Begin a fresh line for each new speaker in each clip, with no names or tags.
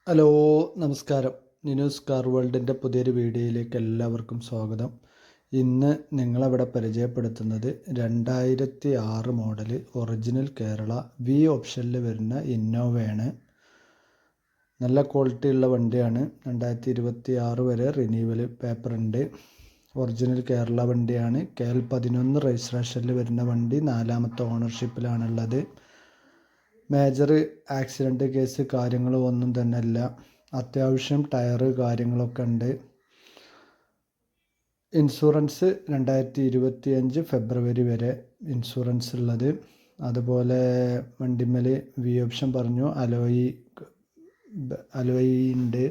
Hello, നമസ്കാരം. നിനൂസ് car വേൾഡിൻ്റെ പുതിയൊരു വീഡിയോയിലേക്ക് എല്ലാവർക്കും സ്വാഗതം. ഇന്ന് നിങ്ങളവിടെ പരിചയപ്പെടുത്തുന്നത് 2006 മോഡൽ ഒറിജിനൽ കേരള വി ഓപ്ഷനിൽ വരുന്ന ഇന്നോവയാണ്. നല്ല ക്വാളിറ്റി ഉള്ള വണ്ടിയാണ്. 2026 വരെ റിന്യൂവൽ പേപ്പർ ഉണ്ട്. ഒറിജിനൽ കേരള വണ്ടിയാണ്. KL11 രജിസ്ട്രേഷനിൽ വരുന്ന വണ്ടി 4ാമത്തെ ഓണർഷിപ്പിലാണുള്ളത്. മേജർ ആക്സിഡൻറ്റ് കേസ് കാര്യങ്ങളും ഒന്നും തന്നെ ഇല്ല. അത്യാവശ്യം ടയറ് കാര്യങ്ങളൊക്കെ ഉണ്ട്. ഇൻഷുറൻസ് 2025 ഫെബ്രുവരി വരെ ഇൻഷുറൻസ് ഉള്ളത്. അതുപോലെ വണ്ടിമേൽ വി ഓപ്ഷൻ പറഞ്ഞു, അലോയി ഉണ്ട്.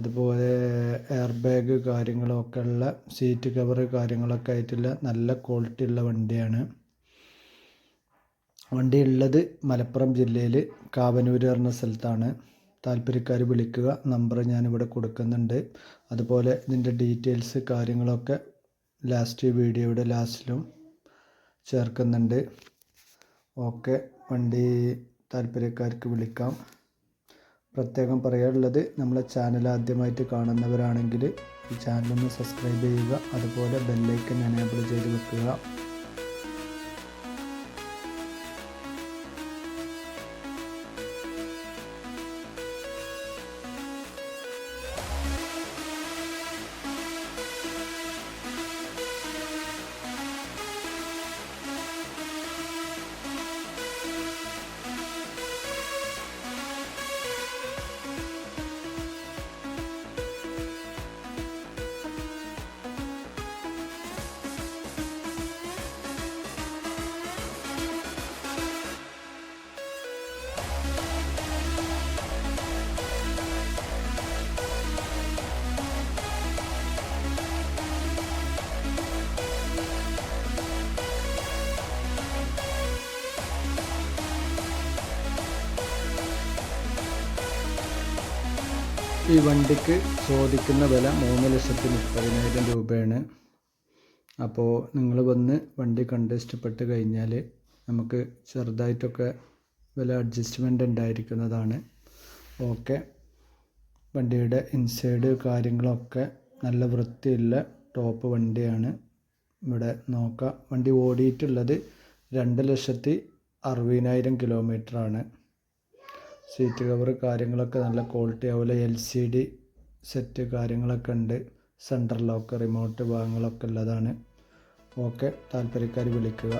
അതുപോലെ എയർ ബാഗ് കാര്യങ്ങളൊക്കെ ഉള്ള സീറ്റ് കവർ കാര്യങ്ങളൊക്കെ ആയിട്ടുള്ള നല്ല ക്വാളിറ്റി ഉള്ള വണ്ടിയാണ്. വണ്ടി ഉള്ളത് മലപ്പുറം ജില്ലയിൽ കാവനൂർ പറഞ്ഞ സ്ഥലത്താണ്. താല്പര്യക്കാർ വിളിക്കുക. നമ്പർ ഞാനിവിടെ കൊടുക്കുന്നുണ്ട്. അതുപോലെ ഇതിൻ്റെ ഡീറ്റെയിൽസ് കാര്യങ്ങളൊക്കെ വീഡിയോയുടെ ലാസ്റ്റിലും ചേർക്കുന്നുണ്ട്. ഓക്കെ, വണ്ടി താല്പര്യക്കാർക്ക് വിളിക്കാം. പ്രത്യേകം പറയാനുള്ളത്, നമ്മളെ ചാനൽ ആദ്യമായിട്ട് കാണുന്നവരാണെങ്കിൽ ഈ ചാനലൊന്ന് സബ്സ്ക്രൈബ് ചെയ്യുക. അതുപോലെ ബെല്ലൈക്കൺ എനേബിൾ ചെയ്ത് വെക്കുക. ഈ വണ്ടിക്ക് ചോദിക്കുന്ന വില 3,30,000 രൂപയാണ്. അപ്പോൾ നിങ്ങൾ വന്ന് വണ്ടി കണ്ട് ഇഷ്ടപ്പെട്ട് കഴിഞ്ഞാൽ നമുക്ക് ചെറുതായിട്ടൊക്കെ വില അഡ്ജസ്റ്റ്മെൻ്റ് ഉണ്ടായിരിക്കുന്നതാണ്. ഓക്കെ, വണ്ടിയുടെ ഇൻസൈഡ് കാര്യങ്ങളൊക്കെ നല്ല വൃത്തിയുള്ള ടോപ്പ് വണ്ടിയാണ്. ഇവിടെ നോക്കാം. വണ്ടി ഓടിയിട്ടുള്ളത് 2,60,000 കിലോമീറ്ററാണ്. സീറ്റ് കവർ കാര്യങ്ങളൊക്കെ നല്ല ക്വാളിറ്റി. അതുപോലെ LCD സെറ്റ് കാര്യങ്ങളൊക്കെ ഉണ്ട്. സെൻട്രൽ ലോക്ക്, റിമോട്ട് ഭാഗങ്ങളൊക്കെ ഉള്ളതാണ്. ഓക്കെ, താല്പര്യക്കാർ വിളിക്കുക.